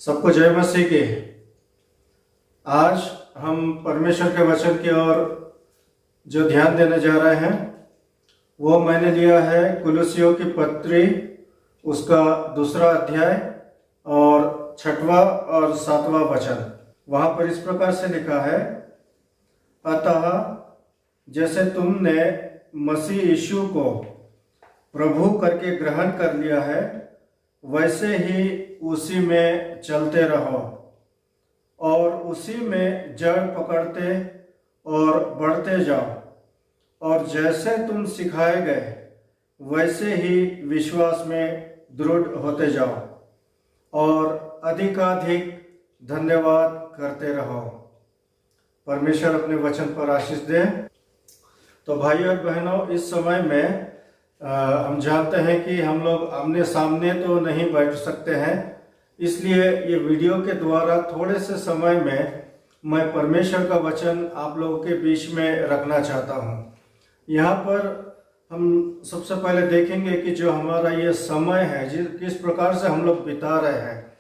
सबको जय मसीह की। आज हम परमेश्वर के वचन की ओर जो ध्यान देने जा रहे हैं वो मैंने लिया है कुलुस्सियों की पत्री, उसका 2 अध्याय और 6वां और 7वां वचन। वहाँ पर इस प्रकार से लिखा है, अतः जैसे तुमने मसीह यीशु को प्रभु करके ग्रहण कर लिया है, वैसे ही उसी में चलते रहो और उसी में जड़ पकड़ते और बढ़ते जाओ, और जैसे तुम सिखाए गए वैसे ही विश्वास में दृढ़ होते जाओ और अधिकाधिक धन्यवाद करते रहो। परमेश्वर अपने वचन पर आशीष दे। तो भाइयों और बहनों, इस समय में हम जानते हैं कि हम लोग आमने सामने तो नहीं बैठ सकते हैं, इसलिए ये वीडियो के द्वारा थोड़े से समय में मैं परमेश्वर का वचन आप लोगों के बीच में रखना चाहता हूँ। यहाँ पर हम सबसे पहले देखेंगे कि जो हमारा ये समय है, किस प्रकार से हम लोग बिता रहे हैं।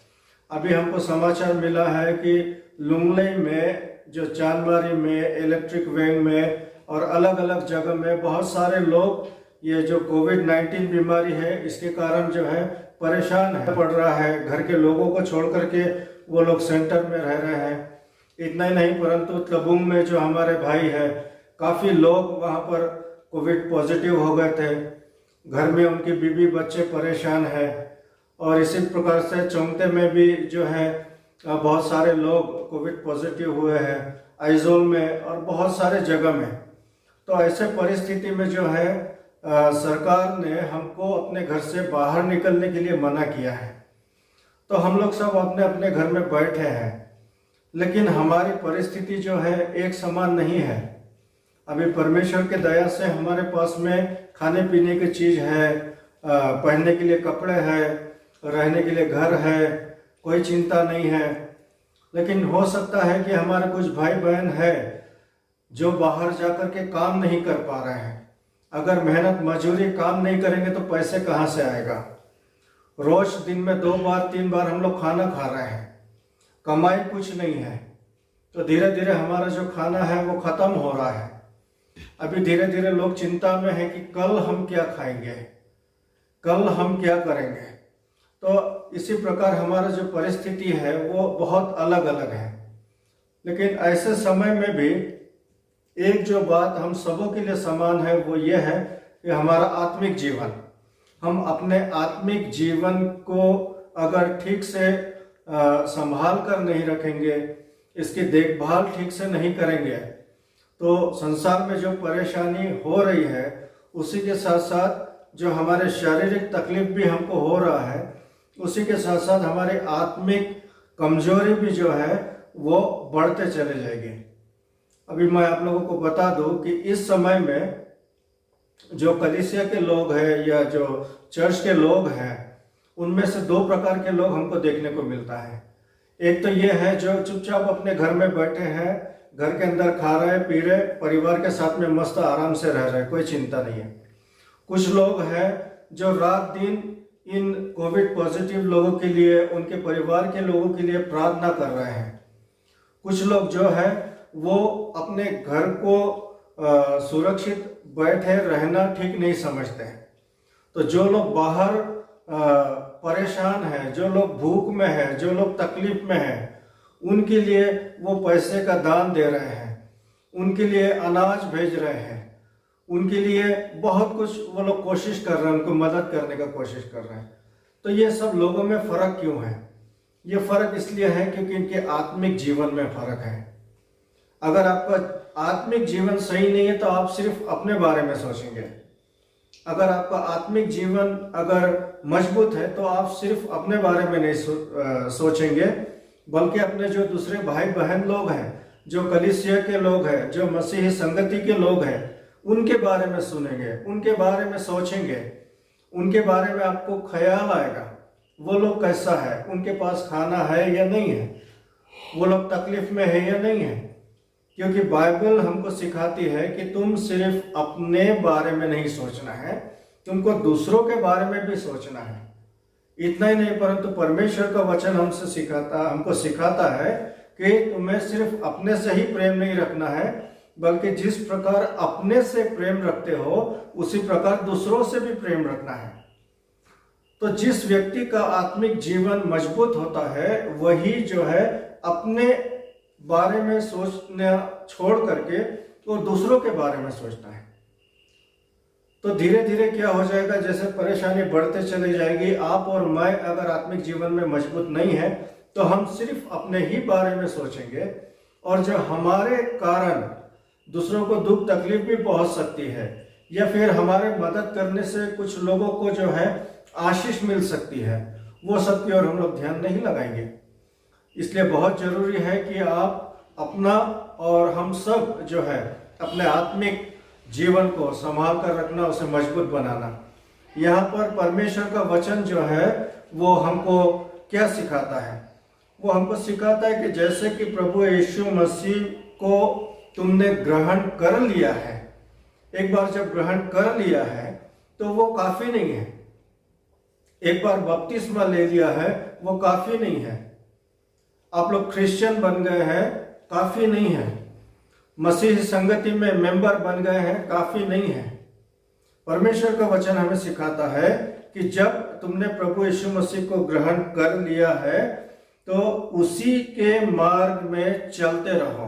अभी हमको समाचार मिला है कि लुंगलई में, जो चांदमारी में, इलेक्ट्रिक वैन में और अलग अलग जगह में बहुत सारे लोग ये जो कोविड-19 बीमारी है इसके कारण जो है परेशान है पड़ रहा है। घर के लोगों को छोड़ करके वो लोग सेंटर में रह रहे हैं। इतना ही नहीं, परंतु तबुंग में जो हमारे भाई है, काफ़ी लोग वहाँ पर कोविड पॉजिटिव हो गए थे। घर में उनकी बीवी बच्चे परेशान हैं। और इसी प्रकार से चौंगते में भी जो है बहुत सारे लोग कोविड पॉजिटिव हुए हैं, आइजोल में और बहुत सारे जगह में। तो ऐसे परिस्थिति में जो है सरकार ने हमको अपने घर से बाहर निकलने के लिए मना किया है। तो हम लोग सब अपने अपने घर में बैठे हैं, लेकिन हमारी परिस्थिति जो है एक समान नहीं है। अभी परमेश्वर के दया से हमारे पास में खाने पीने की चीज़ है, पहनने के लिए कपड़े हैं, रहने के लिए घर है, कोई चिंता नहीं है। लेकिन हो सकता है कि हमारे कुछ भाई बहन है जो बाहर जाकर के काम नहीं कर पा रहे हैं। अगर मेहनत मजूरी काम नहीं करेंगे तो पैसे कहाँ से आएगा। रोज दिन में 2 बार 3 बार हम लोग खाना खा रहे हैं, कमाई कुछ नहीं है। तो धीरे धीरे हमारा जो खाना है वो ख़त्म हो रहा है। अभी धीरे धीरे लोग चिंता में हैं कि कल हम क्या खाएंगे, कल हम क्या करेंगे। तो इसी प्रकार हमारा जो परिस्थिति है वो बहुत अलग अलग है। लेकिन ऐसे समय में भी एक जो बात हम सबों के लिए समान है वो ये है कि हमारा आत्मिक जीवन, हम अपने आत्मिक जीवन को अगर ठीक से संभाल कर नहीं रखेंगे, इसकी देखभाल ठीक से नहीं करेंगे, तो संसार में जो परेशानी हो रही है उसी के साथ साथ जो हमारे शारीरिक तकलीफ भी हमको हो रहा है, उसी के साथ साथ हमारी आत्मिक कमजोरी भी जो है वो बढ़ते चले जाएगी। अभी मैं आप लोगों को बता दूं कि इस समय में जो कलीसिया के लोग हैं या जो चर्च के लोग हैं, उनमें से 2 प्रकार के लोग हमको देखने को मिलता है। एक तो ये है जो चुपचाप अपने घर में बैठे हैं, घर के अंदर खा रहे पी रहे, परिवार के साथ में मस्त आराम से रह रहे, कोई चिंता नहीं है। कुछ लोग हैं जो रात दिन इन कोविड पॉजिटिव लोगों के लिए, उनके परिवार के लोगों के लिए प्रार्थना कर रहे हैं। कुछ लोग जो है वो अपने घर को सुरक्षित बैठे रहना ठीक नहीं समझते हैं। तो जो लोग बाहर परेशान हैं, जो लोग भूख में हैं, जो लोग तकलीफ में हैं, उनके लिए वो पैसे का दान दे रहे हैं, उनके लिए अनाज भेज रहे हैं, उनके लिए बहुत कुछ वो लोग कोशिश कर रहे हैं, उनको मदद करने का कोशिश कर रहे हैं। तो ये सब लोगों में फ़र्क क्यों है? ये फ़र्क इसलिए है क्योंकि इनके आत्मिक जीवन में फ़र्क है। अगर आपका आत्मिक जीवन सही नहीं है तो आप सिर्फ अपने बारे में सोचेंगे। अगर आपका आत्मिक जीवन अगर मजबूत है तो आप सिर्फ अपने बारे में नहीं सोचेंगे, बल्कि अपने जो दूसरे भाई बहन लोग हैं, जो कलीसिया के लोग हैं, जो मसीही संगति के लोग हैं, उनके बारे में सुनेंगे, उनके बारे में सोचेंगे, उनके बारे में आपको ख्याल आएगा वो लोग कैसा है, उनके पास खाना है या नहीं है, वो लोग तकलीफ में है या नहीं है। क्योंकि बाइबल हमको सिखाती है कि तुम सिर्फ अपने बारे में नहीं सोचना है, तुमको दूसरों के बारे में भी सोचना है। इतना ही नहीं, परंतु परमेश्वर का वचन हमको सिखाता है कि तुम्हें सिर्फ अपने से ही प्रेम नहीं रखना है, बल्कि जिस प्रकार अपने से प्रेम रखते हो उसी प्रकार दूसरों से भी प्रेम रखना है। तो जिस व्यक्ति का आत्मिक जीवन मजबूत होता है वही जो है अपने बारे में सोचना छोड़ करके तो दूसरों के बारे में सोचता है। तो धीरे धीरे क्या हो जाएगा, जैसे परेशानी बढ़ते चली जाएगी, आप और मैं अगर आत्मिक जीवन में मजबूत नहीं है तो हम सिर्फ अपने ही बारे में सोचेंगे, और जो हमारे कारण दूसरों को दुख तकलीफ भी पहुंच सकती है, या फिर हमारे मदद करने से कुछ लोगों को जो है आशीष मिल सकती है, वो सब की ओर हम लोग ध्यान नहीं लगाएंगे। इसलिए बहुत जरूरी है कि आप अपना और हम सब जो है अपने आत्मिक जीवन को संभाल कर रखना, उसे मजबूत बनाना। यहाँ पर परमेश्वर का वचन जो है वो हमको क्या सिखाता है? वो हमको सिखाता है कि जैसे कि प्रभु यीशु मसीह को तुमने ग्रहण कर लिया है, एक बार जब ग्रहण कर लिया है तो वो काफी नहीं है। एक बार बपतिस्मा ले लिया है वो काफी नहीं है। आप लोग क्रिश्चियन बन गए हैं, काफी नहीं है। मसीह संगति में मेंबर बन गए हैं, काफी नहीं है। परमेश्वर का वचन हमें सिखाता है कि जब तुमने प्रभु यीशु मसीह को ग्रहण कर लिया है तो उसी के मार्ग में चलते रहो।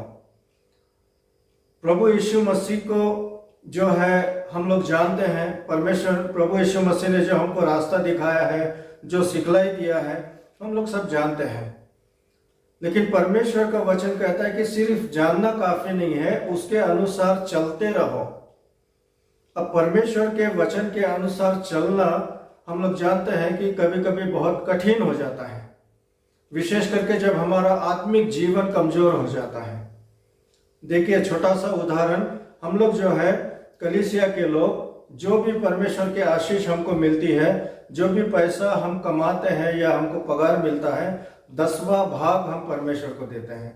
प्रभु यीशु मसीह को जो है हम लोग जानते हैं, परमेश्वर प्रभु यीशु मसीह ने जो हमको रास्ता दिखाया है, जो सिखलाई दिया है, हम लोग सब जानते हैं। लेकिन परमेश्वर का वचन कहता है कि सिर्फ जानना काफी नहीं है, उसके अनुसार चलते रहो। अब परमेश्वर के वचन के अनुसार चलना हम लोग जानते हैं कि कभी कभी बहुत कठिन हो जाता है, विशेष करके जब हमारा आत्मिक जीवन कमजोर हो जाता है। देखिए छोटा सा उदाहरण, हम लोग जो है कलीसिया के लोग, जो भी परमेश्वर के आशीष हमको मिलती है, जो भी पैसा हम कमाते हैं या हमको पगार मिलता है, 10वां भाग हम परमेश्वर को देते हैं।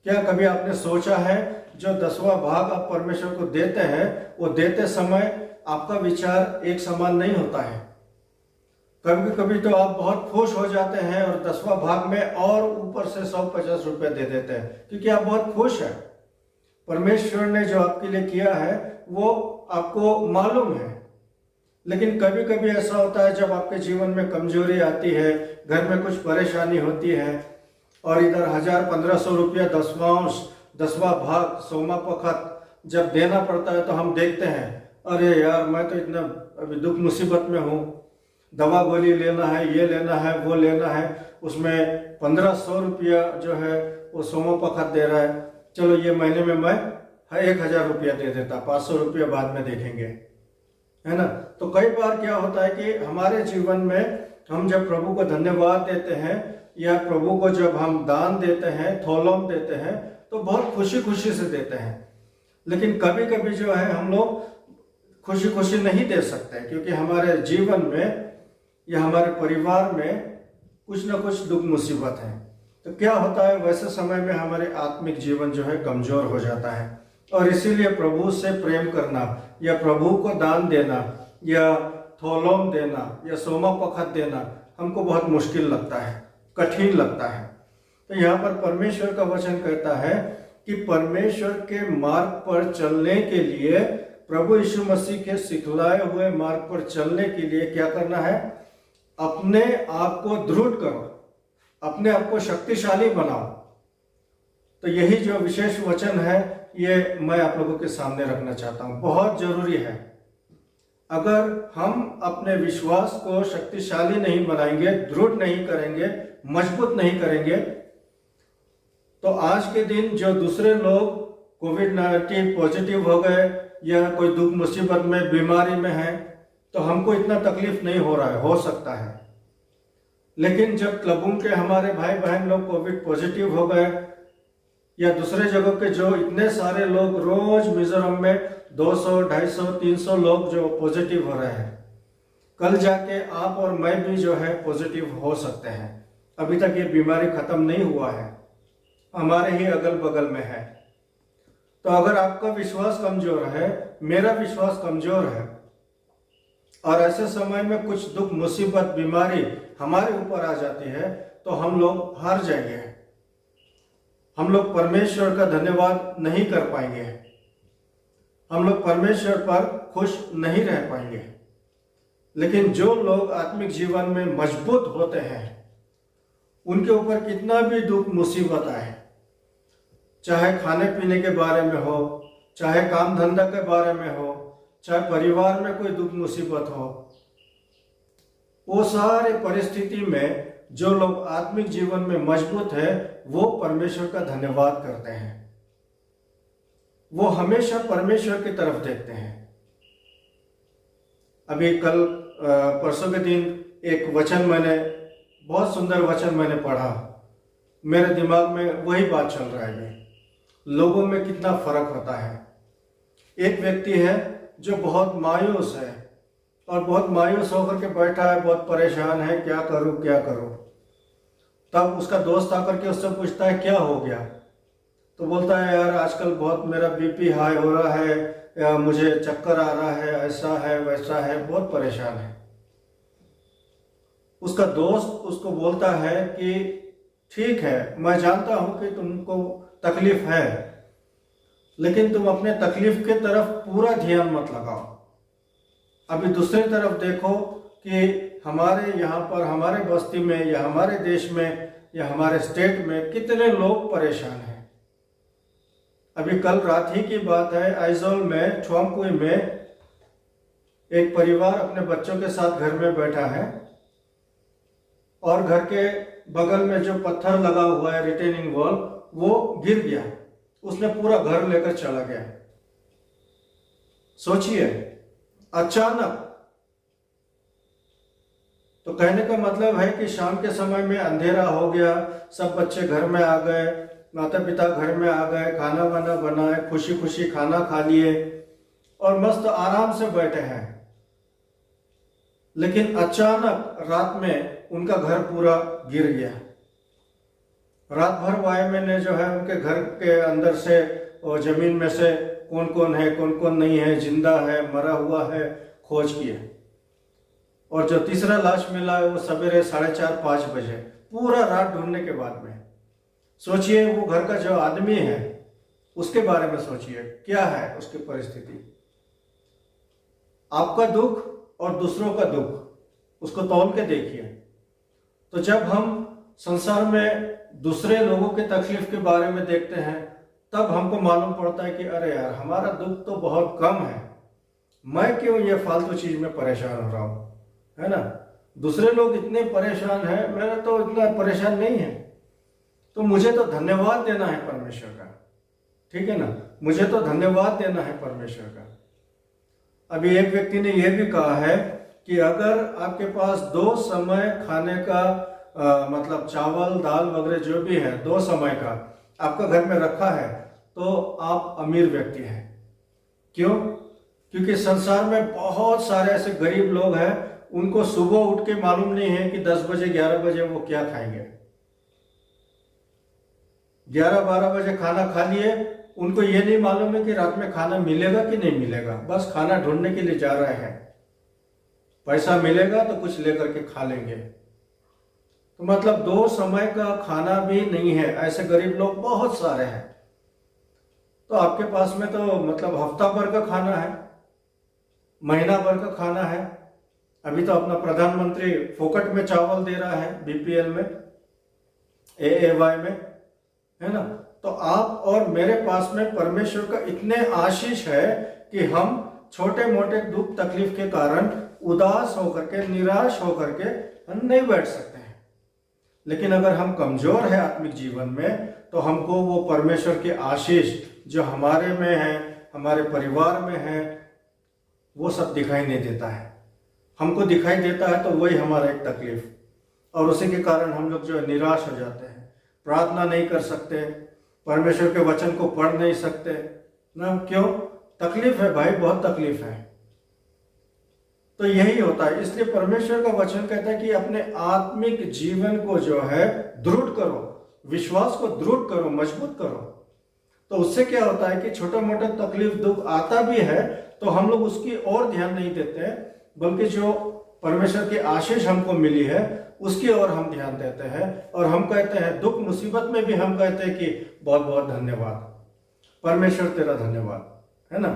क्या कभी आपने सोचा है जो 10वां भाग आप परमेश्वर को देते हैं, वो देते समय आपका विचार एक समान नहीं होता है। कभी कभी तो आप बहुत खुश हो जाते हैं और 10वां भाग में और ऊपर से 150 रुपए दे देते हैं, क्योंकि आप बहुत खुश हैं। परमेश्वर ने जो आपके लिए किया है वो आपको मालूम है। लेकिन कभी कभी ऐसा होता है जब आपके जीवन में कमजोरी आती है, घर में कुछ परेशानी होती है, और इधर 1000-1500 रुपया 10वां भाग सोमा पखत जब देना पड़ता है तो हम देखते हैं, अरे यार मैं तो इतना अभी दुख मुसीबत में हूँ, दवा गोली लेना है, ये लेना है, वो लेना है, उसमें 1500 रुपया जो है वो सोमा पखत दे रहा है, चलो ये महीने में मैं 1000 रुपया दे देता, 500 रुपया बाद में देखेंगे, है ना। तो कई बार क्या होता है कि हमारे जीवन में हम जब प्रभु को धन्यवाद देते हैं या प्रभु को जब हम दान देते हैं, थोलम देते हैं, तो बहुत खुशी खुशी से देते हैं। लेकिन कभी कभी जो है हम लोग खुशी खुशी नहीं दे सकते, क्योंकि हमारे जीवन में या हमारे परिवार में कुछ ना कुछ दुख मुसीबत है। तो क्या होता है, वैसे समय में हमारे आत्मिक जीवन जो है कमजोर हो जाता है, और इसीलिए प्रभु से प्रेम करना या प्रभु को दान देना या थोलोम देना या सोमा पखत देना हमको बहुत मुश्किल लगता है, कठिन लगता है। तो यहाँ पर परमेश्वर का वचन कहता है कि परमेश्वर के मार्ग पर चलने के लिए, प्रभु यीशु मसीह के सिखलाए हुए मार्ग पर चलने के लिए क्या करना है? अपने आप को दृढ़ करो, अपने आप को शक्तिशाली बनाओ। तो यही जो विशेष वचन है ये मैं आप लोगों के सामने रखना चाहता हूं, बहुत जरूरी है। अगर हम अपने विश्वास को शक्तिशाली नहीं बनाएंगे, दृढ़ नहीं करेंगे, मजबूत नहीं करेंगे, तो आज के दिन जो दूसरे लोग कोविड-19 पॉजिटिव हो गए या कोई दुख मुसीबत में, बीमारी में है, तो हमको इतना तकलीफ नहीं हो रहा है, हो सकता है। लेकिन जब क्लबों के हमारे भाई बहन लोग कोविड पॉजिटिव हो गए, या दूसरे जगह के जो इतने सारे लोग, रोज मिजोरम में 200, 250, 300 लोग जो पॉजिटिव हो रहे हैं, कल जाके आप और मैं भी जो है पॉजिटिव हो सकते हैं। अभी तक ये बीमारी खत्म नहीं हुआ है, हमारे ही अगल बगल में है। तो अगर आपका विश्वास कमजोर है, मेरा विश्वास कमजोर है, और ऐसे समय में कुछ दुख, मुसीबत, बीमारी हमारे ऊपर आ जाती है तो हम लोग हार जाएंगे, हम लोग परमेश्वर का धन्यवाद नहीं कर पाएंगे, हम लोग परमेश्वर पर खुश नहीं रह पाएंगे। लेकिन जो लोग आत्मिक जीवन में मजबूत होते हैं, उनके ऊपर कितना भी दुख मुसीबत आए, चाहे खाने पीने के बारे में हो, चाहे काम धंधा के बारे में हो, चाहे परिवार में कोई दुख मुसीबत हो, वो सारे परिस्थिति में जो लोग आत्मिक जीवन में मजबूत है वो परमेश्वर का धन्यवाद करते हैं, वो हमेशा परमेश्वर की तरफ देखते हैं। अभी कल परसों के दिन एक वचन बहुत सुंदर वचन मैंने पढ़ा, मेरे दिमाग में वही बात चल रहा है अभी, लोगों में कितना फर्क होता है। एक व्यक्ति है जो बहुत मायूस है और बहुत मायूस होकर के बैठा है, बहुत परेशान है, क्या करूं क्या करूं। तब उसका दोस्त आकर के उससे पूछता है क्या हो गया, तो बोलता है यार आजकल बहुत मेरा बीपी हाई हो रहा है, या मुझे चक्कर आ रहा है, ऐसा है वैसा है, बहुत परेशान है। उसका दोस्त उसको बोलता है कि ठीक है, मैं जानता हूं कि तुमको तकलीफ है, लेकिन तुम अपने तकलीफ की तरफ पूरा ध्यान मत लगाओ। अभी दूसरी तरफ देखो कि हमारे यहाँ पर, हमारे बस्ती में या हमारे देश में या हमारे स्टेट में कितने लोग परेशान हैं। अभी कल रात ही की बात है, आइजोल में, छुआमकुई में एक परिवार अपने बच्चों के साथ घर में बैठा है और घर के बगल में जो पत्थर लगा हुआ है, रिटेनिंग वॉल, वो गिर गया, उसने पूरा घर लेकर चला गया। सोचिए, अचानक। तो कहने का मतलब है कि शाम के समय में अंधेरा हो गया, सब बच्चे घर में आ गए, माता पिता घर में आ गए, खाना वाना बनाए, खुशी खुशी खाना खा लिए और मस्त आराम से बैठे हैं। लेकिन अचानक रात में उनका घर पूरा गिर गया। रात भर वायरमैन ने जो है उनके घर के अंदर से और जमीन में से कौन कौन है, कौन कौन नहीं है, जिंदा है, मरा हुआ है, खोज किए। और जो तीसरा लाश मिला है वो सवेरे 4:30-5 बजे, पूरा रात ढूंढने के बाद में। सोचिए वो घर का जो आदमी है उसके बारे में सोचिए, क्या है उसकी परिस्थिति। आपका दुख और दूसरों का दुख, उसको तौल के देखिए। तो जब हम संसार में दूसरे लोगों के तकलीफ के बारे में देखते हैं तब हमको मालूम पड़ता है कि अरे यार, हमारा दुख तो बहुत कम है, मैं क्यों ये फालतू चीज में परेशान हो रहा हूं, है ना। दूसरे लोग इतने परेशान हैं, मेरा तो इतना परेशान नहीं है। तो मुझे तो धन्यवाद देना है परमेश्वर का, ठीक है ना, मुझे तो धन्यवाद देना है परमेश्वर का। अभी एक व्यक्ति ने यह भी कहा है कि अगर आपके पास 2 समय खाने का मतलब चावल दाल वगैरह जो भी है 2 समय का आपका घर में रखा है तो आप अमीर व्यक्ति हैं। क्यों? क्योंकि संसार में बहुत सारे ऐसे गरीब लोग हैं, उनको सुबह उठ के मालूम नहीं है कि 10 बजे 11 बजे वो क्या खाएंगे। 11-12 बजे खाना खा लिए, उनको ये नहीं मालूम है कि रात में खाना मिलेगा कि नहीं मिलेगा, बस खाना ढूंढने के लिए जा रहे हैं। पैसा मिलेगा तो कुछ लेकर के खा लेंगे। तो मतलब 2 समय का खाना भी नहीं है, ऐसे गरीब लोग बहुत सारे हैं। तो आपके पास में तो मतलब हफ्ता भर का खाना है, महीना भर का खाना है। अभी तो अपना प्रधानमंत्री फोकट में चावल दे रहा है, बीपीएल में, एएवाई में, है ना। तो आप और मेरे पास में परमेश्वर का इतने आशीष है कि हम छोटे मोटे दुख तकलीफ के कारण उदास होकर के, निराश होकर के हम नहीं बैठ सकते हैं। लेकिन अगर हम कमजोर है आत्मिक जीवन में तो हमको वो परमेश्वर के आशीष जो हमारे में है, हमारे परिवार में है, वो सब दिखाई नहीं देता है। हमको दिखाई देता है तो वही हमारा एक तकलीफ, और उसी के कारण हम लोग जो है निराश हो जाते हैं, प्रार्थना नहीं कर सकते, परमेश्वर के वचन को पढ़ नहीं सकते ना। क्यों? तकलीफ है भाई, बहुत तकलीफ है। तो यही होता है। इसलिए परमेश्वर का वचन कहता है कि अपने आत्मिक जीवन को जो है दृढ़ करो, विश्वास को दृढ़ करो, मजबूत करो। तो उससे क्या होता है कि छोटा मोटा तकलीफ दुख आता भी है तो हम लोग उसकी ओर ध्यान नहीं देते हैं, बल्कि जो परमेश्वर की आशीष हमको मिली है उसकी ओर हम ध्यान देते हैं, और हम कहते हैं दुख मुसीबत में भी हम कहते हैं कि बहुत बहुत धन्यवाद परमेश्वर, तेरा धन्यवाद, है ना।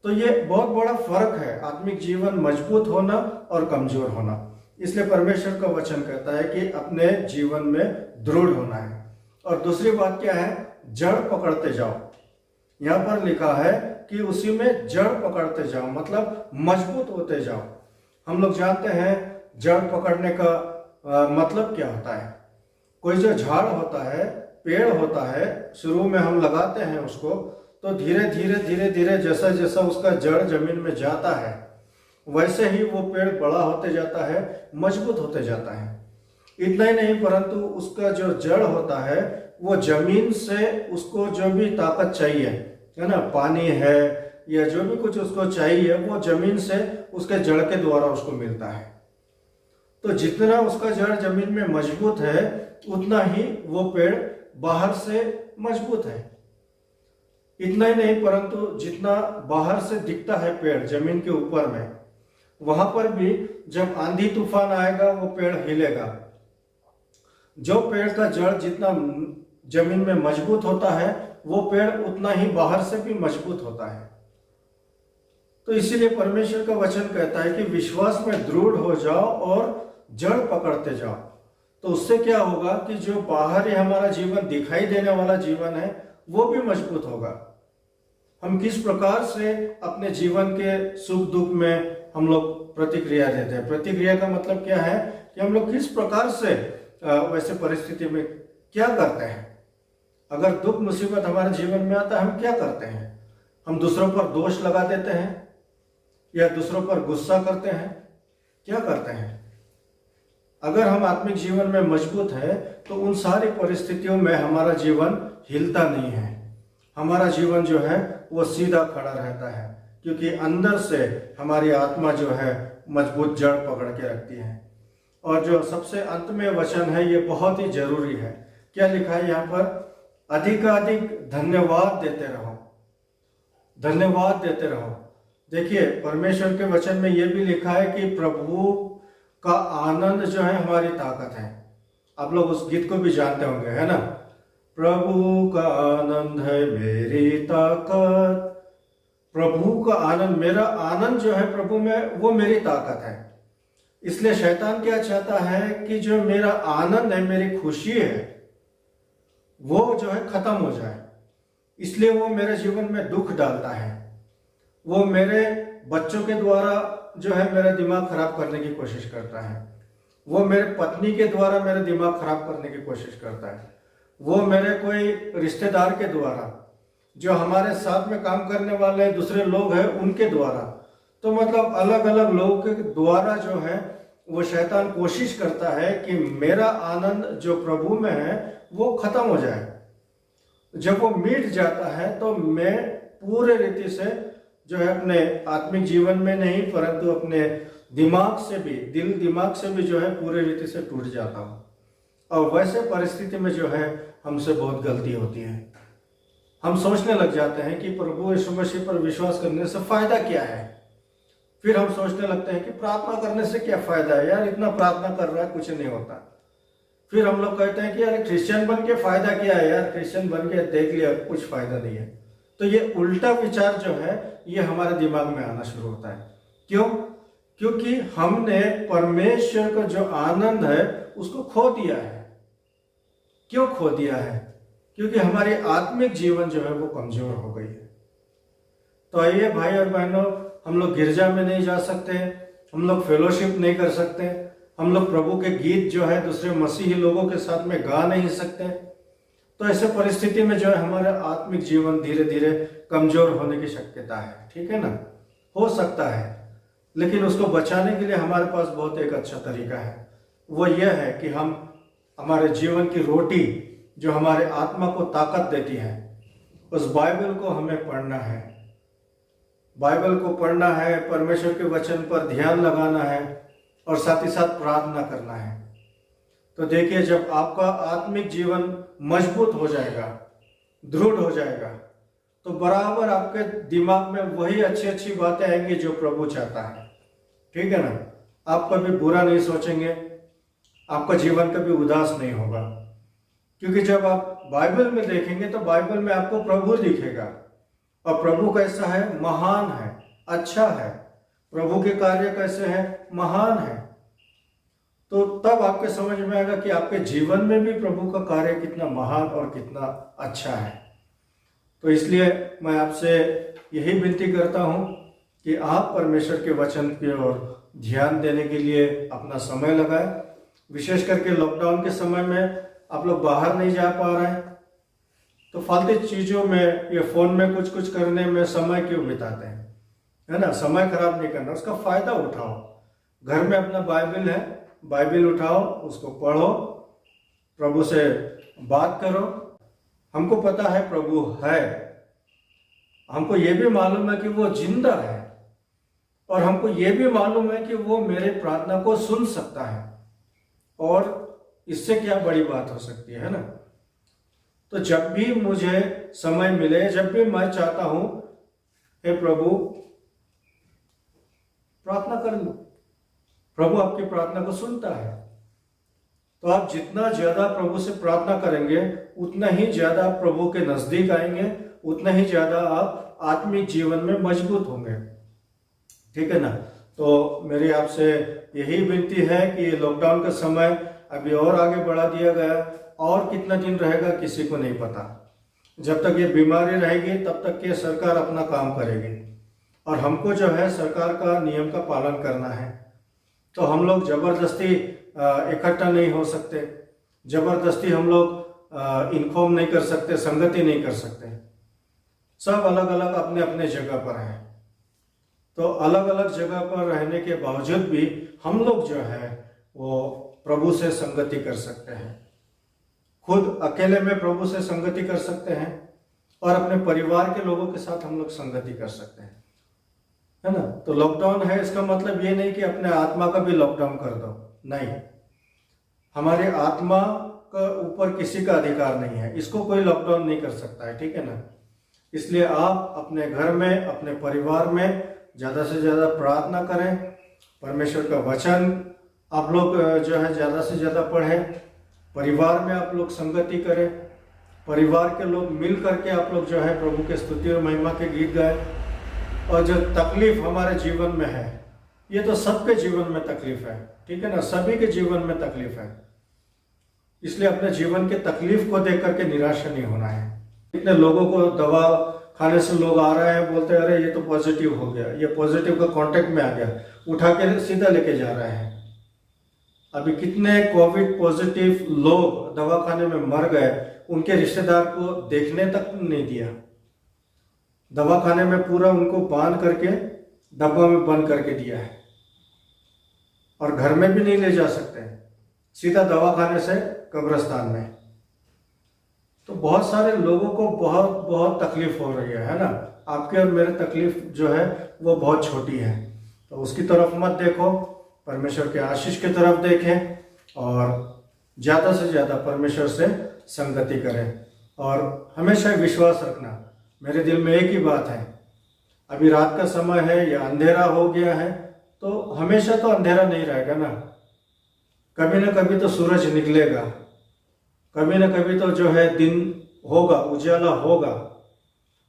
तो ये बहुत बड़ा फर्क है, आत्मिक जीवन मजबूत होना और कमजोर होना। इसलिए परमेश्वर का वचन कहता है कि अपने जीवन में दृढ़ होना है। और दूसरी बात क्या है, जड़ पकड़ते जाओ। यहाँ पर लिखा है कि उसी में जड़ पकड़ते जाओ, मतलब मजबूत होते जाओ। हम लोग जानते हैं जड़ पकड़ने का मतलब क्या होता है। कोई जो झाड़ होता है, पेड़ होता है, शुरू में हम लगाते हैं उसको, तो धीरे धीरे धीरे धीरे जैसा जैसा उसका जड़ जमीन में जाता है वैसे ही वो पेड़ बड़ा होते जाता है, मजबूत होते जाता है। इतना ही नहीं, परंतु उसका जो जड़ होता है वो जमीन से उसको जो भी ताकत चाहिए, है ना, पानी है या जो भी कुछ उसको चाहिए, वो जमीन से उसके जड़ के द्वारा उसको मिलता है। तो जितना उसका जड़ जमीन में मजबूत है उतना ही वो पेड़ बाहर से मजबूत है। इतना ही नहीं, परंतु जितना बाहर से दिखता है पेड़ जमीन के ऊपर में, वहां पर भी जब आंधी तूफान आएगा वो पेड़ हिलेगा। जो पेड़ का जड़ जितना जमीन में मजबूत होता है वो पेड़ उतना ही बाहर से भी मजबूत होता है। तो इसीलिए परमेश्वर का वचन कहता है कि विश्वास में दृढ़ हो जाओ और जड़ पकड़ते जाओ। तो उससे क्या होगा कि जो बाहर ही हमारा जीवन दिखाई देने वाला जीवन है वो भी मजबूत होगा। हम किस प्रकार से अपने जीवन के सुख दुख में हम लोग प्रतिक्रिया देते हैं। प्रतिक्रिया का मतलब क्या है कि हम लोग किस प्रकार से वैसे परिस्थिति में क्या करते हैं। अगर दुख मुसीबत हमारे जीवन में आता है, हम क्या करते हैं? हम दूसरों पर दोष लगा देते हैं या दूसरों पर गुस्सा करते हैं, क्या करते हैं? अगर हम आत्मिक जीवन में मजबूत है तो उन सारी परिस्थितियों में हमारा जीवन हिलता नहीं है। हमारा जीवन जो है वो सीधा खड़ा रहता है, क्योंकि अंदर से हमारी आत्मा जो है मजबूत जड़ पकड़ के रखती है। और जो सबसे अंत में वचन है ये बहुत ही जरूरी है। क्या लिखा है यहाँ पर? अधिकाधिक धन्यवाद देते रहो, धन्यवाद देते रहो। देखिए परमेश्वर के वचन में यह भी लिखा है कि प्रभु का आनंद जो है हमारी ताकत है। आप लोग उस गीत को भी जानते होंगे, है ना? प्रभु का आनंद है मेरी ताकत। प्रभु का आनंद, मेरा आनंद जो है प्रभु में, वो मेरी ताकत है। इसलिए शैतान क्या चाहता है कि जो मेरा आनंद है, मेरी खुशी है, वो जो है खत्म हो जाए। इसलिए वो मेरे जीवन में दुख डालता है। वो मेरे बच्चों के द्वारा जो है मेरा दिमाग खराब करने की कोशिश करता है। वो मेरे पत्नी के द्वारा मेरा दिमाग खराब करने की कोशिश करता है। वो मेरे कोई रिश्तेदार के द्वारा, जो हमारे साथ में काम करने वाले दूसरे लोग हैं उनके द्वारा, तो मतलब अलग अलग लोगों के द्वारा जो है वो शैतान कोशिश करता है कि मेरा आनंद जो प्रभु में है वो खत्म हो जाए। जब वो मिट जाता है तो मैं पूरे रीति से जो है अपने आत्मिक जीवन में नहीं, परंतु अपने दिमाग से भी, दिल दिमाग से भी जो है पूरे रीति से टूट जाता हूँ। और वैसे परिस्थिति में जो है हमसे बहुत गलती होती है। हम सोचने लग जाते हैं कि प्रभु यीशु मसीह पर विश्वास करने से फायदा क्या है। फिर हम सोचने लगते हैं कि प्रार्थना करने से क्या फायदा है, यार इतना प्रार्थना कर रहा है कुछ नहीं होता। फिर हम लोग कहते हैं कि यार क्रिश्चियन बन के फायदा क्या है, यार क्रिश्चियन बन के देख लिया कुछ फायदा नहीं है। तो ये उल्टा विचार जो है ये हमारे दिमाग में आना शुरू होता है। क्यों? क्योंकि हमने परमेश्वर का जो आनंद है उसको खो दिया है। क्यों खो दिया है? क्योंकि हमारी आत्मिक जीवन जो है वो कमजोर हो गई है। तो आइए भाई और बहनों, हम लोग गिरजा में नहीं जा सकते, हम लोग फेलोशिप नहीं कर सकते, हम लोग प्रभु के गीत जो है दूसरे मसीही लोगों के साथ में गा नहीं सकते। तो ऐसे परिस्थिति में जो है हमारा आत्मिक जीवन धीरे धीरे कमजोर होने की शक्यता है। ठीक है ना? हो सकता है, लेकिन उसको बचाने के लिए हमारे पास बहुत एक अच्छा तरीका है। वो यह है कि हम हमारे जीवन की रोटी जो हमारे आत्मा को ताकत देती है, उस बाइबल को हमें पढ़ना है। बाइबल को पढ़ना है, परमेश्वर के वचन पर ध्यान लगाना है और साथ ही साथ प्रार्थना करना है। तो देखिए, जब आपका आत्मिक जीवन मजबूत हो जाएगा, दृढ़ हो जाएगा, तो बराबर आपके दिमाग में वही अच्छी अच्छी बातें आएंगी जो प्रभु चाहता है। ठीक है ना। आप कभी बुरा नहीं सोचेंगे, आपका जीवन कभी उदास नहीं होगा, क्योंकि जब आप बाइबल में देखेंगे तो बाइबल में आपको प्रभु दिखेगा, और प्रभु कैसा है, महान है, अच्छा है। प्रभु के कार्य कैसे हैं, महान है। तो तब आपके समझ में आएगा कि आपके जीवन में भी प्रभु का कार्य कितना महान और कितना अच्छा है। तो इसलिए मैं आपसे यही विनती करता हूं कि आप परमेश्वर के वचन की ओर ध्यान देने के लिए अपना समय लगाएं। विशेष करके लॉकडाउन के समय में आप लोग बाहर नहीं जा पा रहे हैं, तो फालतू चीज़ों में या फ़ोन में कुछ कुछ करने में समय क्यों बिताते हैं, है ना। समय खराब नहीं करना, उसका फ़ायदा उठाओ। घर में अपना बाइबल है, बाइबल उठाओ, उसको पढ़ो, प्रभु से बात करो। हमको पता है प्रभु है, हमको ये भी मालूम है कि वो जिंदा है, और हमको ये भी मालूम है कि वो मेरे प्रार्थना को सुन सकता है, और इससे क्या बड़ी बात हो सकती है ना। तो जब भी मुझे समय मिले, जब भी मैं चाहता हूं, हे प्रभु प्रार्थना कर लो, प्रभु आपकी प्रार्थना को सुनता है। तो आप जितना ज्यादा प्रभु से प्रार्थना करेंगे, उतना ही ज्यादा प्रभु के नजदीक आएंगे, उतना ही ज्यादा आप आत्मिक जीवन में मजबूत होंगे, ठीक है ना। तो मेरी आपसे यही विनती है कि लॉकडाउन का समय अभी और आगे बढ़ा दिया गया, और कितना दिन रहेगा किसी को नहीं पता। जब तक ये बीमारी रहेगी तब तक ये सरकार अपना काम करेगी, और हमको जो है सरकार का नियम का पालन करना है। तो हम लोग जबरदस्ती इकट्ठा नहीं हो सकते, जबरदस्ती हम लोग इन्फॉर्म नहीं कर सकते, संगति नहीं कर सकते। सब अलग अलग अपने अपने जगह पर हैं। तो अलग अलग जगह पर रहने के बावजूद भी हम लोग जो है वो प्रभु से संगति कर सकते हैं। खुद अकेले में प्रभु से संगति कर सकते हैं, और अपने परिवार के लोगों के साथ हम लोग संगति कर सकते हैं, है ना। तो लॉकडाउन है, इसका मतलब ये नहीं कि अपने आत्मा का भी लॉकडाउन कर दो, नहीं। हमारे आत्मा का ऊपर किसी का अधिकार नहीं है, इसको कोई लॉकडाउन नहीं कर सकता है, ठीक है ना। इसलिए आप अपने घर में, अपने परिवार में ज़्यादा से ज़्यादा प्रार्थना करें, परमेश्वर का वचन आप लोग जो है ज़्यादा से ज़्यादा पढ़ें, परिवार में आप लोग संगति करें, परिवार के लोग मिल करके आप लोग जो है प्रभु के स्तुति और महिमा के गीत गाएं। और जो तकलीफ हमारे जीवन में है, ये तो सबके जीवन में तकलीफ है, ठीक है ना, सभी के जीवन में तकलीफ है। इसलिए अपने जीवन के तकलीफ को देख करके निराश नहीं होना है। इतने लोगों को दवा खाने से लोग आ रहे हैं, बोलते हैं अरे ये तो पॉजिटिव हो गया, ये पॉजिटिव का कांटेक्ट में आ गया, उठा के सीधा लेके जा रहे हैं। अभी कितने कोविड पॉजिटिव लोग दवाखाने में मर गए, उनके रिश्तेदार को देखने तक नहीं दिया। दवाखाने में पूरा उनको बांध करके डब्बा में बंद करके दिया है, और घर में भी नहीं ले जा सकते, सीधा दवाखाने से कब्रिस्तान में। तो बहुत सारे लोगों को बहुत बहुत तकलीफ हो रही है ना। आपके और मेरे तकलीफ जो है वो बहुत छोटी है, तो उसकी तरफ मत देखो, परमेश्वर के आशीष की तरफ देखें, और ज़्यादा से ज़्यादा परमेश्वर से संगति करें। और हमेशा विश्वास रखना, मेरे दिल में एक ही बात है, अभी रात का समय है या अंधेरा हो गया है, तो हमेशा तो अंधेरा नहीं रहेगा ना, कभी ना कभी तो सूरज निकलेगा, कभी ना कभी तो जो है दिन होगा, उजाला होगा।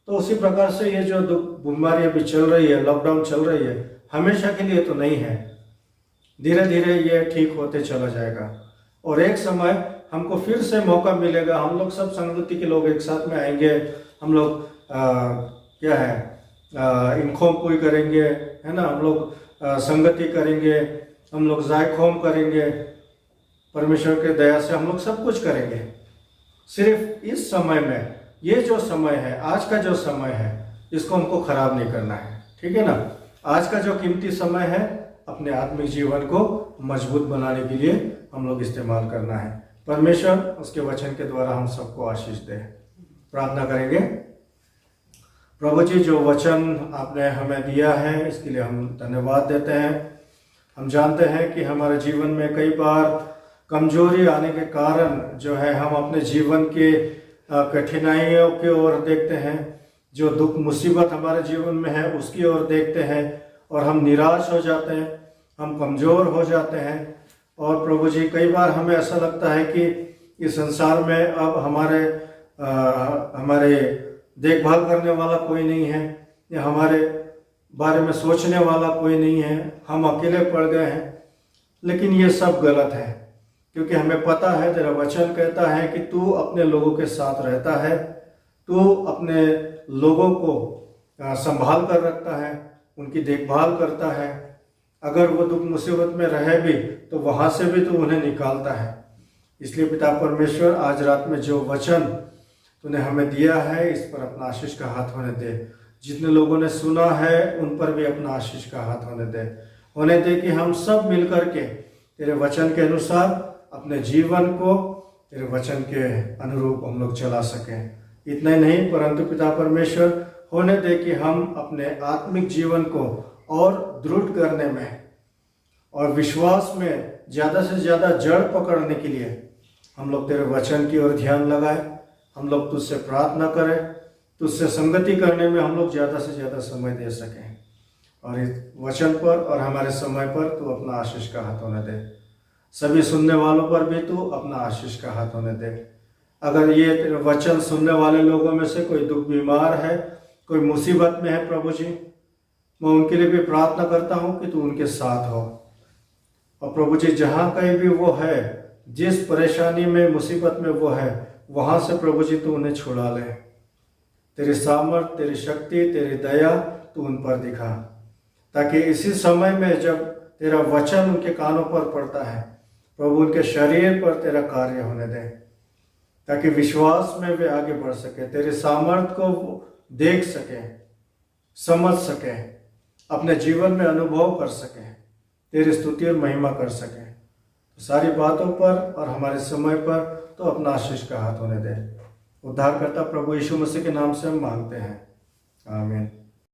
तो उसी प्रकार से ये जो बीमारी अभी चल रही है, लॉकडाउन चल रही है, हमेशा के लिए तो नहीं है, धीरे धीरे ये ठीक होते चला जाएगा, और एक समय हमको फिर से मौका मिलेगा, हम लोग सब संगति के लोग एक साथ में आएंगे, हम लोग क्या है इनखोम कोई करेंगे, है ना, हम लोग संगति करेंगे, हम लोग जायखोम करेंगे, परमेश्वर के दया से हम लोग सब कुछ करेंगे। सिर्फ इस समय में, ये जो समय है, आज का जो समय है, इसको हमको खराब नहीं करना है, ठीक है ना। आज का जो कीमती समय है, अपने आत्मिक जीवन को मजबूत बनाने के लिए हम लोग इस्तेमाल करना है। परमेश्वर उसके वचन के द्वारा हम सबको आशीष दे। प्रार्थना करेंगे। प्रभु जी, जो वचन आपने हमें दिया है, इसके लिए हम धन्यवाद देते हैं। हम जानते हैं कि हमारे जीवन में कई बार कमजोरी आने के कारण जो है हम अपने जीवन के कठिनाइयों की ओर देखते हैं, जो दुख मुसीबत हमारे जीवन में है उसकी ओर देखते हैं, और हम निराश हो जाते हैं। हम कमज़ोर हो जाते हैं। और प्रभु जी कई बार हमें ऐसा लगता है कि इस संसार में अब हमारे देखभाल करने वाला कोई नहीं है, या हमारे बारे में सोचने वाला कोई नहीं है, हम अकेले पड़ गए हैं। लेकिन ये सब गलत है, क्योंकि हमें पता है, तेरा वचन कहता है कि तू अपने लोगों के साथ रहता है, तू अपने लोगों को संभाल कर रखता है, उनकी देखभाल करता है। अगर वो दुख मुसीबत में रहे भी तो वहाँ से भी तू उन्हें निकालता है। इसलिए पिता परमेश्वर, आज रात में जो वचन तूने हमें दिया है, इस पर अपना आशीष का हाथ होने दे। जितने लोगों ने सुना है उन पर भी अपना आशीष का हाथ होने दे कि हम सब मिलकर के तेरे वचन के अनुसार अपने जीवन को तेरे वचन के अनुरूप हम लोग चला सकें। इतना ही नहीं, परंतु पिता परमेश्वर, होने दे कि हम अपने आत्मिक जीवन को और दृढ़ करने में और विश्वास में ज़्यादा से ज़्यादा जड़ पकड़ने के लिए हम लोग तेरे वचन की ओर ध्यान लगाएं। हम लोग तुझसे प्रार्थना करें, तुझसे संगति करने में हम लोग ज़्यादा से ज़्यादा समय दे सकें। और इस वचन पर और हमारे समय पर तू अपना आशीष का हाथ होने दे। सभी सुनने वालों पर भी तू अपना आशीष का हाथ होने दे। अगर ये तेरे वचन सुनने वाले लोगों में से कोई दुख बीमार है, कोई मुसीबत में है, प्रभु जी, मैं उनके लिए भी प्रार्थना करता हूँ कि तू उनके साथ हो। और प्रभु जी, जहाँ कहीं भी वो है, जिस परेशानी में, मुसीबत में वो है, वहाँ से प्रभु जी तू उन्हें छुड़ा ले। तेरी सामर्थ, तेरी शक्ति, तेरी दया तू उन पर दिखा, ताकि इसी समय में जब तेरा वचन उनके कानों पर पड़ता है, प्रभु उनके शरीर पर तेरा कार्य होने दे, ताकि विश्वास में वे आगे बढ़ सके, तेरे सामर्थ को देख सके, समझ सके, अपने जीवन में अनुभव कर सके, तेरी स्तुति और महिमा कर सके। तो सारी बातों पर और हमारे समय पर तो अपना आशीष का हाथ होने दे। उद्धारकर्ता प्रभु यीशु मसीह के नाम से हम मांगते हैं, आमीन।